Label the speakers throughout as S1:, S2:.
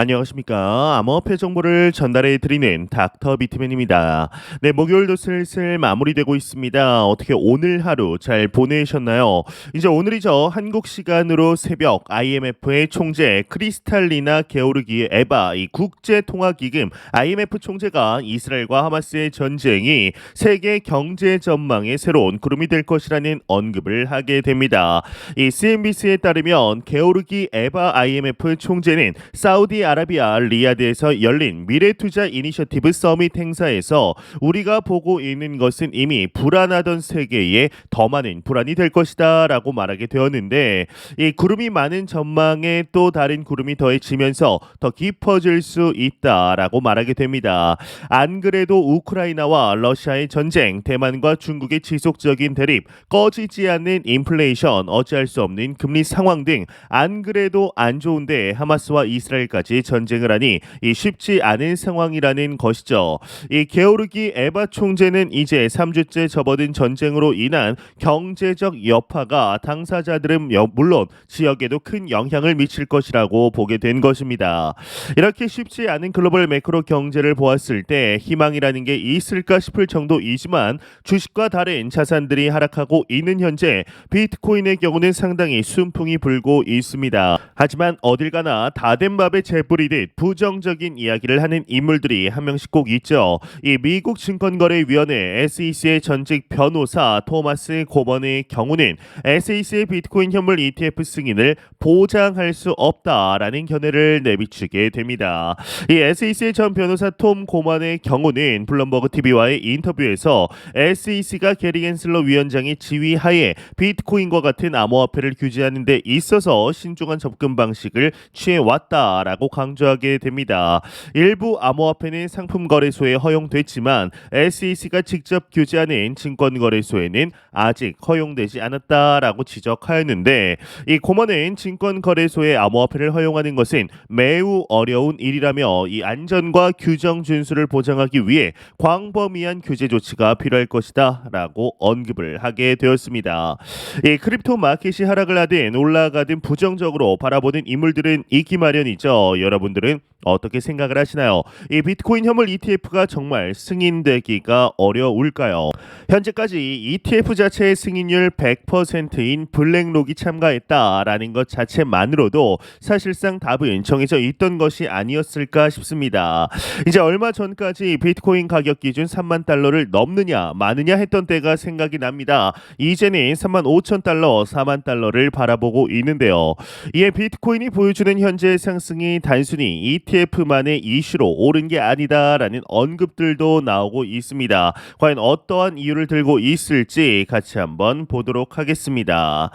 S1: 안녕하십니까. 암호화폐 정보를 전달해 드리는 닥터 비트맨입니다. 네, 목요일도 슬슬 마무리되고 있습니다. 어떻게 오늘 하루 잘 보내셨나요? 이제 오늘이죠. 한국 시간으로 새벽 IMF의 총재 크리스탈리나 게오르기 에바 이 국제통화기금 IMF 총재가 이스라엘과 하마스의 전쟁이 세계 경제 전망의 새로운 구름이 될 것이라는 언급을 하게 됩니다. 이 CNBC에 따르면 게오르기 에바 IMF 총재는 사우디아라비아 리야드에서 열린 미래투자 이니셔티브 서밋 행사에서 우리가 보고 있는 것은 이미 불안하던 세계에 더 많은 불안이 될 것이다 라고 말하게 되었는데, 이 구름이 많은 전망에 또 다른 구름이 더해지면서 더 깊어질 수 있다라고 말하게 됩니다. 안 그래도 우크라이나와 러시아의 전쟁, 대만과 중국의 지속적인 대립, 꺼지지 않는 인플레이션, 어찌할 수 없는 금리 상황 등 안 그래도 안 좋은데 하마스와 이스라엘까지 전쟁을 하니 이 쉽지 않은 상황이라는 것이죠. 이 게오르기 에바 총재는 이제 3주째 접어든 전쟁으로 인한 경제적 여파가 당사자들은 물론 지역에도 큰 영향을 미칠 것이라고 보게 된 것입니다. 이렇게 쉽지 않은 글로벌 매크로 경제를 보았을 때 희망이라는 게 있을까 싶을 정도이지만 주식과 다른 자산들이 하락하고 있는 현재 비트코인의 경우는 상당히 순풍이 불고 있습니다. 하지만 어딜 가나 다 된 밥에 재 뿌리듯 부정적인 이야기를 하는 인물들이 한 명씩 꼭 있죠. 이 미국 증권거래위원회 SEC의 전직 변호사 토마스 고번의 경우는 SEC의 비트코인 현물 ETF 승인을 보장할 수 없다라는 견해를 내비치게 됩니다. 이 SEC의 전 변호사 톰 고먼의 경우는 블룸버그 TV와의 인터뷰에서 SEC가 게리 겐슬러 위원장의 지휘하에 비트코인과 같은 암호화폐를 규제하는 데 있어서 신중한 접근 방식을 취해왔다라고 강조하게 됩니다. 일부 암호화폐는 상품거래소에 허용됐지만 SEC가 직접 규제하는 증권거래소에는 아직 허용되지 않았다라고 지적하였는데, 이 고먼은 증권거래소에 암호화폐를 허용하는 것은 매우 어려운 일이라며 이 안전과 규정 준수를 보장하기 위해 광범위한 규제 조치가 필요할 것이다 라고 언급을 하게 되었습니다. 이 크립토 마켓이 하락을 하든 올라가든 부정적으로 바라보는 인물들은 있기 마련이죠. 여러분들은 어떻게 생각을 하시나요? 이 비트코인 현물 ETF가 정말 승인되기가 어려울까요? 현재까지 ETF 자체의 승인율 100%인 블랙록이 참가했다라는 것 자체만으로도 사실상 답은 정해져 있던 것이 아니었을까 싶습니다. 이제 얼마 전까지 비트코인 가격 기준 3만 달러를 넘느냐 마느냐 했던 때가 생각이 납니다. 이제는 3만 5천 달러, 4만 달러를 바라보고 있는데요. 이에 비트코인이 보여주는 현재 상승이 단순히 ETF만의 이슈로 오른 게 아니다라는 언급들도 나오고 있습니다. 과연 어떠한 이유를 들고 있을지 같이 한번 보도록 하겠습니다.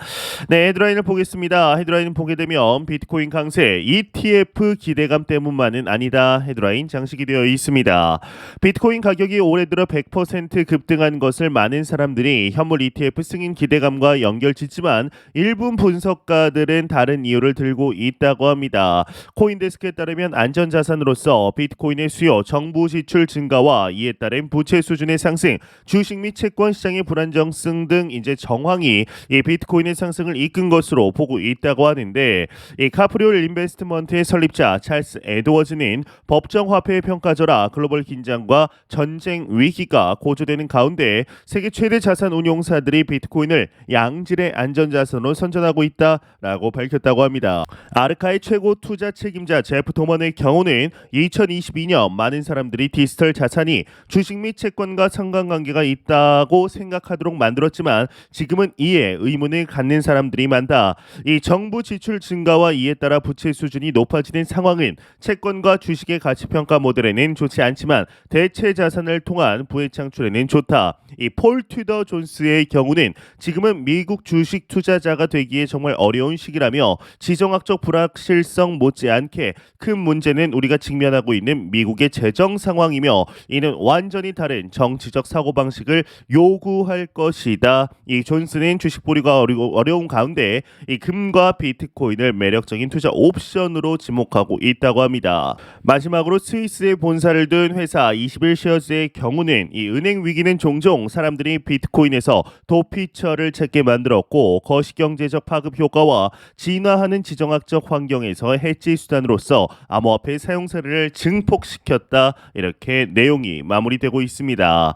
S1: 네, 헤드라인을 보겠습니다. 헤드라인을 보게 되면 비트코인 강세, ETF 기대감 때문만은 아니다. 헤드라인 장식이 되어 있습니다. 비트코인 가격이 올해 들어 100% 급등한 것을 많은 사람들이 현물 ETF 승인 기대감과 연결짓지만 일부 분석가들은 다른 이유를 들고 있다고 합니다. 코인데스크에 따르면 안전자산으로서 비트코인의 수요, 정부 지출 증가와 이에 따른 부채 수준의 상승, 주식 및 채권 시장의 불안정성 등 이제 정황이 이 비트코인의 상승을 이끈 것으로 보고 있다고 하는데, 이 카프리올 인베스트먼트의 설립자 찰스 에드워즈는 법정 화폐의 평가절하, 글로벌 긴장과 전쟁 위기가 고조되는 가운데 세계 최대 자산 운용사들이 비트코인을 양질의 안전자산으로 선전하고 있다라고 밝혔다고 합니다. 아르카의 최고 투자 책임자 제프 도먼의 경우는 2022년 많은 사람들이 디지털 자산이 주식 및 채권과 상관관계가 있다고 생각하도록 만들었지만 지금은 이에 의문을 갖는 사람들이 많다. 이 정부 지출 증가와 이에 따라 부채 수준이 높아지는 상황은 채권과 주식의 가치평가 모델에는 좋지 않지만 대체 자산을 통한 부의 창출에는 좋다. 이 폴 튜더 존스의 경우는 지금은 미국 주식 투자자가 되기에 정말 어려운 시기라며 지정학적 불확실성 못지않게 큰 문제는 우리가 직면하고 있는 미국의 재정 상황이며 이는 완전히 다른 정치적 사고방식을 요구할 것이다. 이 존스는 주식 보유가 어려운 가운데 이 금과 비트코인을 매력적인 투자 옵션으로 지목하고 있다고 합니다. 마지막으로 스위스에 본사를 둔 회사 21쉐어즈의 경우는 이 은행 위기는 종종 사람들이 비트코인에서 도피처를 찾게 만들었고 거시경제적 파급 효과와 진화하는 지정학적 환경에서 해지 수단으로서 암호 암호화폐 사용사를 증폭시켰다. 이렇게 내용이 마무리되고 있습니다.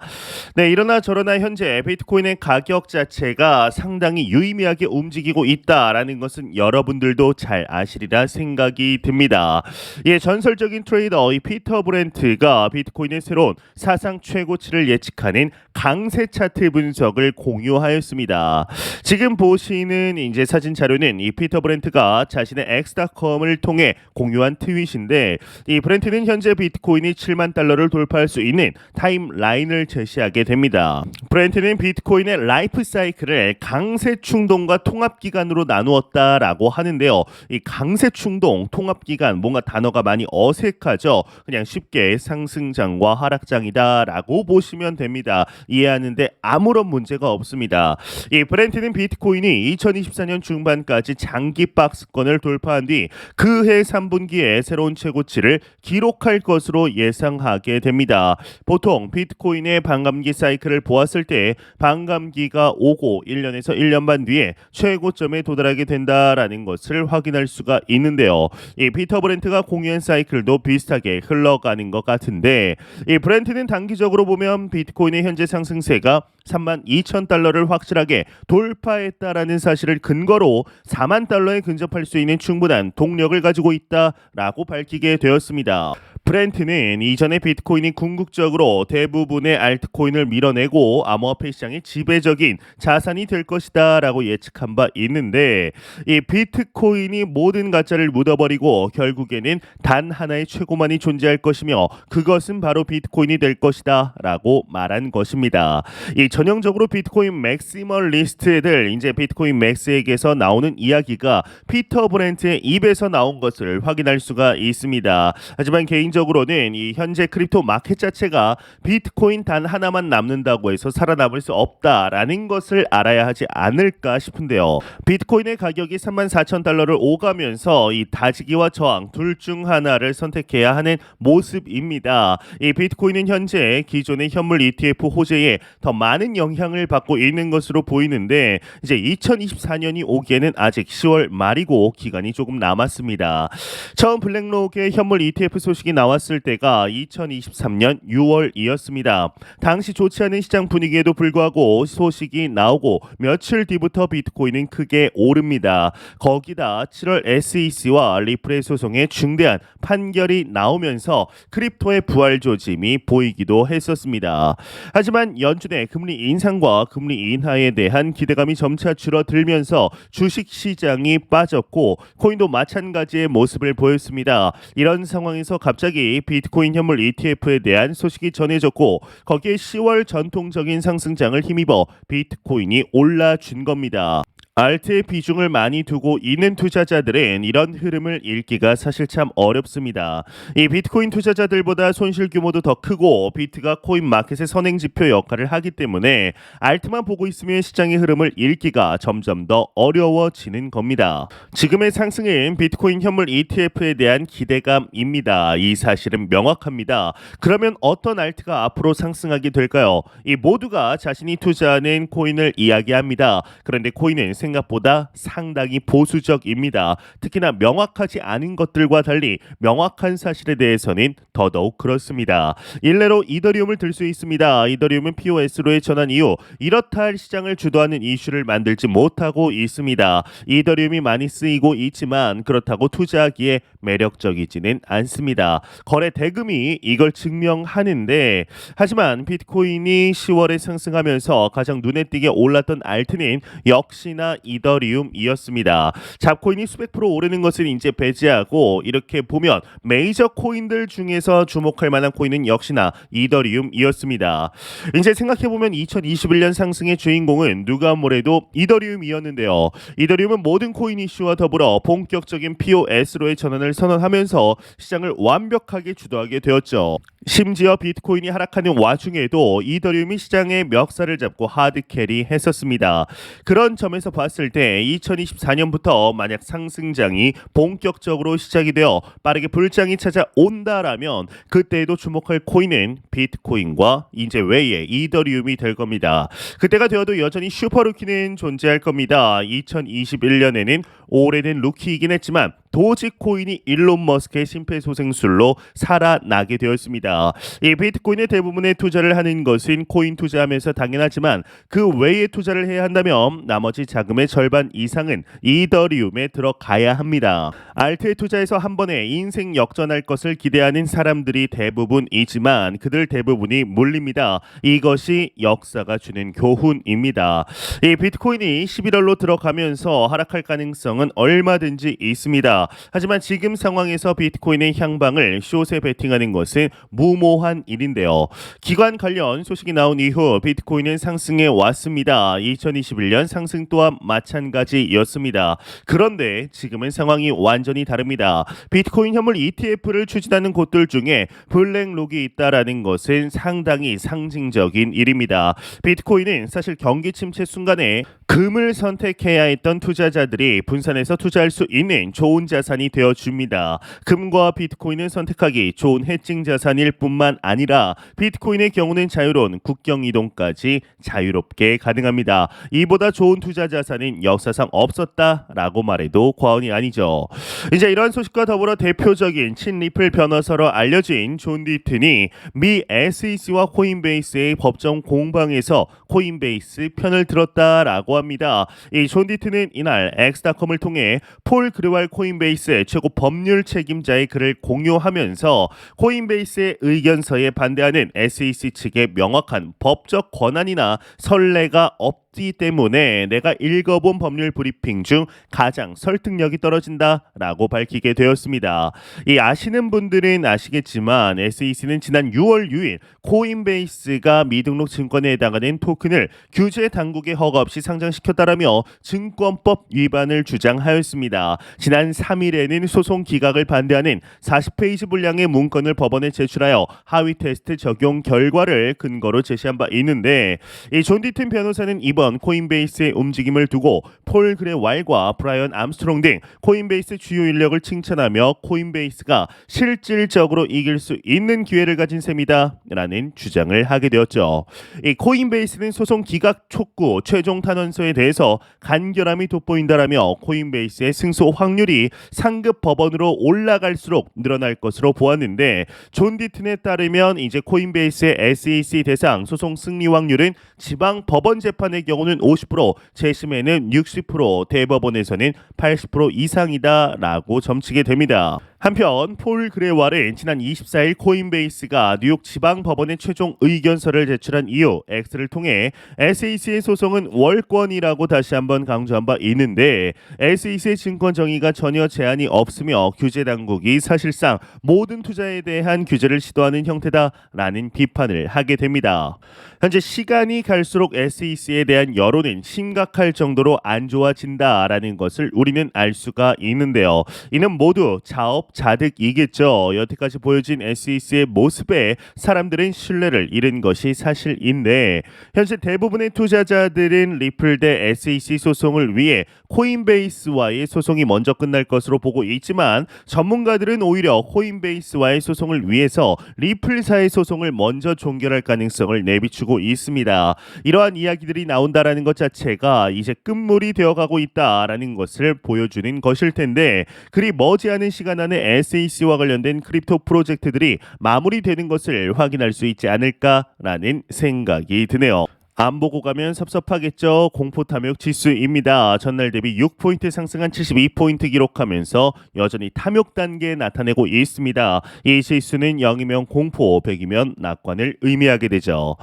S1: 네, 이러나 저러나 현재 비트코인의 가격 자체가 상당히 유의미하게 움직이고 있다라는 것은 여러분들도 잘 아시리라 생각이 듭니다. 예, 전설적인 트레이더 이 피터 브렌트가 비트코인의 새로운 사상 최고치를 예측하는 강세 차트 분석을 공유하였습니다. 지금 보시는 이제 사진 자료는 이 피터 브렌트가 자신의 X.com을 통해 공유한 트윗인데, 이 브렌트는 현재 비트코인이 7만 달러를 돌파할 수 있는 타임라인을 제시하게 됩니다. 브렌트는 비트코인의 라이프 사이클을 강세 충동과 통합 기간으로 나누었다라고 하는데요. 이 강세 충동, 통합 기간, 뭔가 단어가 많이 어색하죠. 그냥 쉽게 상승장과 하락장이다라고 보시면 됩니다. 이해하는데 아무런 문제가 없습니다. 이 브렌트는 비트코인이 2024년 중반까지 장기 박스권을 돌파한 뒤 그해 3분기에 새로운 최고치를 기록할 것으로 예상하게 됩니다. 보통 비트코인의 반감기 사이클을 보았을 때 반감기가 오고 1년에서 1년 반 뒤에 최고점에 도달하게 된다라는 것을 확인할 수가 있는데요. 이 피터 브렌트가 공유한 사이클도 비슷하게 흘러가는 것 같은데, 이 브렌트는 단기적으로 보면 비트코인의 현재 상승세가 32,000달러를 확실하게 돌파했다라는 사실을 근거로 4만 달러에 근접할 수 있는 충분한 동력을 가지고 있다라고 밝히게 되었습니다. 브렌트는 이전에 비트코인이 궁극적으로 대부분의 알트코인을 밀어내고 암호화폐 시장의 지배적인 자산이 될 것이다 라고 예측한 바 있는데, 이 비트코인이 모든 가짜를 묻어버리고 결국에는 단 하나의 최고만이 존재할 것이며 그것은 바로 비트코인이 될 것이다 라고 말한 것입니다. 이 전형적으로 비트코인 맥시멀리스트들, 이제 비트코인 맥스에게서 나오는 이야기가 피터 브렌트의 입에서 나온 것을 확인할 수가 있습니다. 하지만 개인적으로는 이 현재 크립토 마켓 자체가 비트코인 단 하나만 남는다고 해서 살아남을 수 없다라는 것을 알아야 하지 않을까 싶은데요. 비트코인의 가격이 34,000달러를 오가면서 이 다지기와 저항 둘 중 하나를 선택해야 하는 모습입니다. 이 비트코인은 현재 기존의 현물 ETF 호재에 더 많은 영향을 받고 있는 것으로 보이는데, 이제 2024년이 오기에는 아직 10월 말이고 기간이 조금 남았습니다. 처음 블랙록의 현물 ETF 소식이 나왔을 때가 2023년 6월이었습니다. 당시 좋지 않은 시장 분위기에도 불구하고 소식이 나오고 며칠 뒤부터 비트코인은 크게 오릅니다. 거기다 7월 SEC와 리플의 소송에 중대한 판결이 나오면서 크립토의 부활 조짐이 보이기도 했었습니다. 하지만 연준의 금리 인상과 금리 인하에 대한 기대감이 점차 줄어들면서 주식 시장이 빠졌고 코인도 마찬가지의 모습을 보였습니다. 이런 상황에서 갑자기 비트코인 현물 ETF에 대한 소식이 전해졌고 거기에 10월 전통적인 상승장을 힘입어 비트코인이 올라준 겁니다. 알트의 비중을 많이 두고 있는 투자자들은 이런 흐름을 읽기가 사실 참 어렵습니다. 이 비트코인 투자자들보다 손실 규모도 더 크고 비트가 코인 마켓의 선행지표 역할을 하기 때문에 알트만 보고 있으면 시장의 흐름을 읽기가 점점 더 어려워지는 겁니다. 지금의 상승은 비트코인 현물 ETF에 대한 기대감입니다. 이 사실은 명확합니다. 그러면 어떤 알트가 앞으로 상승하게 될까요? 이 모두가 자신이 투자하는 코인을 이야기합니다. 그런데 코인은 생각보다 상당히 보수적입니다. 특히나 명확하지 않은 것들과 달리 명확한 사실에 대해서는 더더욱 그렇습니다. 일례로 이더리움을 들 수 있습니다. 이더리움은 POS로의 전환 이후 이렇다 할 시장을 주도하는 이슈를 만들지 못하고 있습니다. 이더리움이 많이 쓰이고 있지만 그렇다고 투자하기에 매력적이지는 않습니다. 거래 대금이 이걸 증명하는데, 하지만 비트코인이 10월에 상승하면서 가장 눈에 띄게 올랐던 알트는 역시나 이더리움이었습니다. 잡코인이 수백 프로 오르는 것을 이제 배제하고 이렇게 보면 메이저 코인들 중에서 주목할 만한 코인은 역시나 이더리움이었습니다. 이제 생각해보면 2021년 상승의 주인공은 누가 뭐래도 이더리움이었는데요. 이더리움은 모든 코인 이슈와 더불어 본격적인 POS로의 전환을 선언하면서 시장을 완벽하게 주도하게 되었죠. 심지어 비트코인이 하락하는 와중에도 이더리움이 시장의 멱살을 잡고 하드캐리 했었습니다. 그런 점에서 봤을 때 2024년부터 만약 상승장이 본격적으로 시작이 되어 빠르게 불장이 찾아온다라면 그때에도 주목할 코인은 비트코인과 이제 외에 이더리움이 될 겁니다. 그때가 되어도 여전히 슈퍼루키는 존재할 겁니다. 2021년에는 오래된 루키이긴 했지만 도지코인이 일론 머스크의 심폐소생술로 살아나게 되었습니다. 이 비트코인의 대부분의 투자를 하는 것은 코인 투자하면서 당연하지만 그 외에 투자를 해야 한다면 나머지 자금의 절반 이상은 이더리움에 들어가야 합니다. 알트에 투자해서 한 번에 인생 역전할 것을 기대하는 사람들이 대부분이지만 그들 대부분이 물립니다. 이것이 역사가 주는 교훈입니다. 이 비트코인이 11월로 들어가면서 하락할 가능성은 얼마든지 있습니다. 하지만 지금 상황에서 비트코인의 향방을 숏에 베팅하는 것은 무모한 일인데요. 기관 관련 소식이 나온 이후 비트코인은 상승해 왔습니다. 2021년 상승 또한 마찬가지였습니다. 그런데 지금은 상황이 완전히 다릅니다. 비트코인 현물 ETF를 추진하는 곳들 중에 블랙록이 있다라는 것은 상당히 상징적인 일입니다. 비트코인은 사실 경기 침체 순간에 금을 선택해야 했던 투자자들이 분산해서 투자할 수 있는 좋은 자산이 되어줍니다. 금과 비트코인을 선택하기 좋은 해칭 자산일 뿐만 아니라 비트코인의 경우는 자유로운 국경 이동까지 자유롭게 가능합니다. 이보다 좋은 투자 자산은 역사상 없었다라고 말해도 과언이 아니죠. 이제 이러한 소식과 더불어 대표적인 친리플 변호사로 알려진 존 디튼이 미 SEC와 코인베이스의 법정 공방에서 코인베이스 편을 들었다라고 합니다. 이 존 디튼은 이날 엑스닷컴을 통해 폴 그레왈 코인베이스 최고 법률 책임자의 글을 공유하면서 코인베이스의 의견서에 반대하는 SEC 측의 명확한 법적 권한이나 선례가 없기 때문에 내가 읽어본 법률 브리핑 중 가장 설득력이 떨어진다라고 밝히게 되었습니다. 이 아시는 분들은 아시겠지만 SEC는 지난 6월 6일 코인베이스가 미등록 증권에 해당하는 토큰을 규제 당국의 허가 없이 상장시켰다라며 증권법 위반을 주장하였습니다. 지난 3일에는 소송 기각을 반대하는 40페이지 분량의 문건을 법원에 제출하여 하위 테스트 적용 결과를 근거로 제시한 바 있는데 이 존 디튼 변호사는 이번 코인베이스의 움직임을 두고 폴 그레왈과 브라이언 암스트롱 등 코인베이스 주요 인력을 칭찬하며 코인베이스가 실질적으로 이길 수 있는 기회를 가진 셈이다 라는 주장을 하게 되었죠. 이 코인베이스는 소송 기각 촉구 최종 탄원서에 대해서 간결함이 돋보인다라며 코인베이스의 승소 확률이 상급 법원으로 올라갈수록 늘어날 것으로 보았는데 존 디튼에 따르면 이제 코인베이스의 SEC 대상 소송 승리 확률은 지방 법원 재판의 경우는 50%, 재심에는 60%, 대법원에서는 80% 이상이다라고 점치게 됩니다. 한편 폴 그레왈은 지난 24일 코인베이스가 뉴욕 지방법원에 최종 의견서를 제출한 이후 X를 통해 SEC의 소송은 월권이라고 다시 한번 강조한 바 있는데 SEC의 증권 정의가 전혀 제한이 없으며 규제 당국이 사실상 모든 투자에 대한 규제를 시도하는 형태다라는 비판을 하게 됩니다. 현재 시간이 갈수록 SEC에 대한 여론은 심각할 정도로 안 좋아진다라는 것을 우리는 알 수가 있는데요. 이는 모두 자업자득이겠죠. 여태까지 보여진 SEC의 모습에 사람들은 신뢰를 잃은 것이 사실인데 현재 대부분의 투자자들은 리플 대 SEC 소송을 위해 코인베이스와의 소송이 먼저 끝날 것으로 보고 있지만 전문가들은 오히려 코인베이스와의 소송을 위해서 리플사의 소송을 먼저 종결할 가능성을 내비추고 있습니다. 이러한 이야기들이 나온다라는 것 자체가 이제 끝물이 되어가고 있다라는 것을 보여주는 것일 텐데 그리 머지않은 시간 안에 SEC와 관련된 크립토 프로젝트들이 마무리되는 것을 확인할 수 있지 않을까라는 생각이 드네요. 안 보고 가면 섭섭하겠죠. 공포탐욕 지수입니다. 전날 대비 6포인트 상승한 72포인트 기록하면서 여전히 탐욕 단계에 나타내고 있습니다. 이 지수는 0이면 공포, 100이면 낙관을 의미하게 되죠.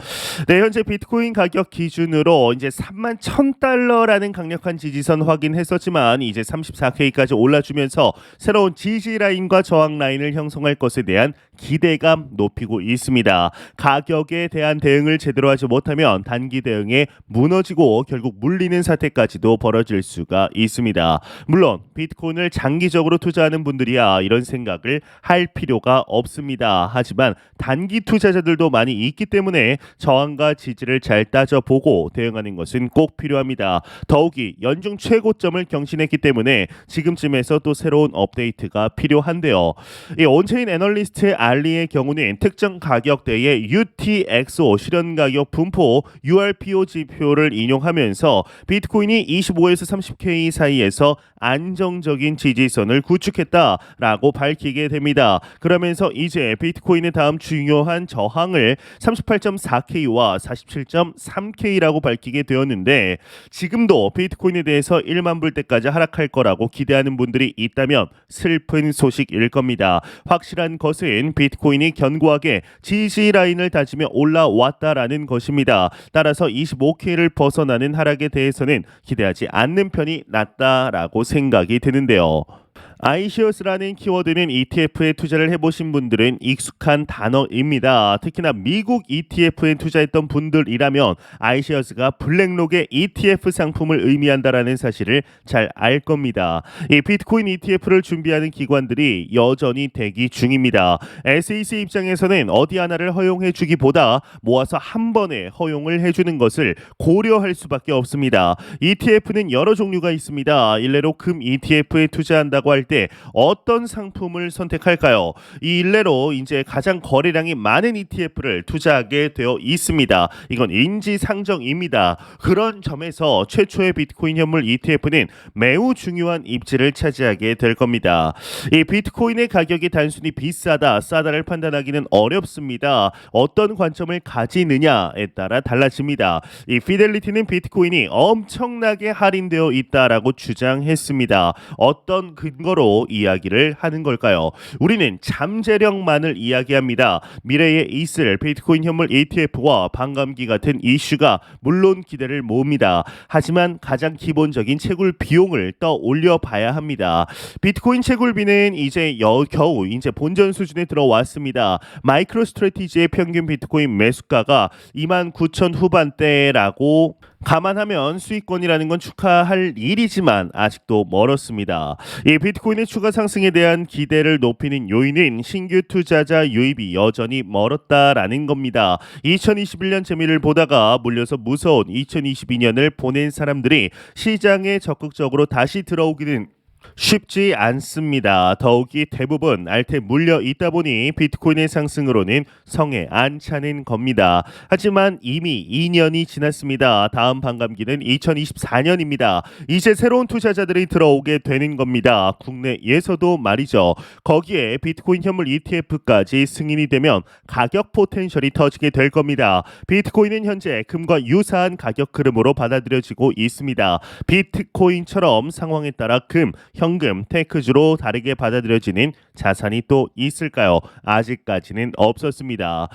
S1: 네, 현재 비트코인 가격 기준으로 이제 31,000달러라는 강력한 지지선 확인했었지만 이제 34K까지 올라주면서 새로운 지지 라인과 저항 라인을 형성할 것에 대한 기대감 높이고 있습니다. 가격에 대한 대응을 제대로 하지 못하면 단기 대응에 무너지고 결국 물리는 사태까지도 벌어질 수가 있습니다. 물론 비트코인을 장기적으로 투자하는 분들이야 이런 생각을 할 필요가 없습니다. 하지만 단기 투자자들도 많이 있기 때문에 저항과 지지를 잘 따져보고 대응하는 것은 꼭 필요합니다. 더욱이 연중 최고점을 경신했기 때문에 지금쯤에서 또 새로운 업데이트가 필요한데요. 이 온체인 애널리스트 알리의 경우는 특정 가격대의 UTXO 실현 가격 분포 URPO 지표를 인용하면서 비트코인이 25에서 30K 사이에서 안정적인 지지선을 구축했다라고 밝히게 됩니다. 그러면서 이제 비트코인의 다음 중요한 저항을 38.4K와 47.3K라고 밝히게 되었는데 지금도 비트코인에 대해서 1만 불대까지 하락할 거라고 기대하는 분들이 있다면 슬픈 소식일 겁니다. 확실한 것은 비트코인이 견고하게 지지 라인을 다지며 올라왔다라는 것입니다. 따라서 25K를 벗어나는 하락에 대해서는 기대하지 않는 편이 낫다라고 생각이 드는데요. iShares라는 키워드는 ETF에 투자를 해보신 분들은 익숙한 단어입니다. 특히나 미국 ETF에 투자했던 분들이라면 iShares가 블랙록의 ETF 상품을 의미한다라는 사실을 잘 알 겁니다. 이 비트코인 ETF를 준비하는 기관들이 여전히 대기 중입니다. SEC 입장에서는 어디 하나를 허용해 주기보다 모아서 한 번에 허용을 해주는 것을 고려할 수밖에 없습니다. ETF는 여러 종류가 있습니다. 일례로 금 ETF에 투자한다고 할 때 어떤 상품을 선택할까요? 이 일례로 이제 가장 거래량이 많은 ETF를 투자하게 되어 있습니다. 이건 인지상정입니다. 그런 점에서 최초의 비트코인 현물 ETF는 매우 중요한 입지를 차지하게 될 겁니다. 이 비트코인의 가격이 단순히 비싸다, 싸다를 판단하기는 어렵습니다. 어떤 관점을 가지느냐에 따라 달라집니다. 이 피델리티는 비트코인이 엄청나게 할인되어 있다라고 주장했습니다. 어떤 근거로 이야기를 하는 걸까요? 우리는 잠재력만을 이야기합니다. 미래에 있을 비트코인 현물 ETF와 반감기 같은 이슈가 물론 기대를 모읍니다. 하지만 가장 기본적인 채굴 비용을 떠올려 봐야 합니다. 비트코인 채굴비는 이제 겨우 이제 본전 수준에 들어왔습니다. 마이크로 스트래티지의 평균 비트코인 매수가가 29,000 후반대라고 감안하면 수익권이라는 건 축하할 일이지만 아직도 멀었습니다. 이 비트코인의 추가 상승에 대한 기대를 높이는 요인은 신규 투자자 유입이 여전히 멀었다라는 겁니다. 2021년 재미를 보다가 물려서 무서운 2022년을 보낸 사람들이 시장에 적극적으로 다시 들어오기는 쉽지 않습니다. 더욱이 대부분 알테 물려 있다 보니 비트코인의 상승으로는 성에 안 차는 겁니다. 하지만 이미 2년이 지났습니다. 다음 반감기는 2024년입니다. 이제 새로운 투자자들이 들어오게 되는 겁니다. 국내에서도 말이죠. 거기에 비트코인 현물 ETF까지 승인이 되면 가격 포텐셜이 터지게 될 겁니다. 비트코인은 현재 금과 유사한 가격 흐름으로 받아들여지고 있습니다. 비트코인처럼 상황에 따라 금, 현금, 테크주로 다르게 받아들여지는 자산이 또 있을까요? 아직까지는 없었습니다.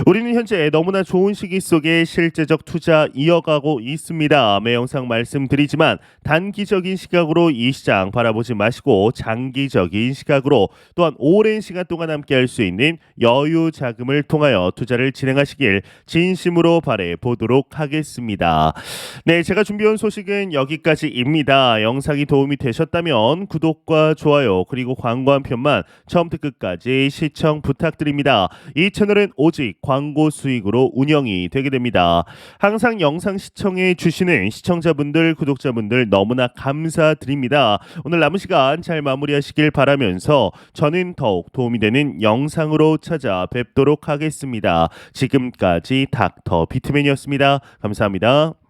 S1: 우리는 현재 너무나 좋은 시기 속에 실제적 투자 이어가고 있습니다. 매 영상 말씀드리지만 단기적인 시각으로 이 시장 바라보지 마시고 장기적인 시각으로 또한 오랜 시간 동안 함께 할 수 있는 여유 자금을 통하여 투자를 진행하시길 진심으로 바래 보도록 하겠습니다. 네, 제가 준비한 소식은 여기까지입니다. 영상이 도움이 되셨다면 구독과 좋아요 그리고 광고 한 편만 처음부터 끝까지 시청 부탁드립니다. 이 채널은 오직 광고 수익으로 운영이 되게 됩니다. 항상 영상 시청해 주시는 시청자분들, 구독자분들 너무나 감사드립니다. 오늘 남은 시간 잘 마무리하시길 바라면서 저는 더욱 도움이 되는 영상으로 찾아뵙도록 하겠습니다. 지금까지 닥터 비트맨이었습니다. 감사합니다.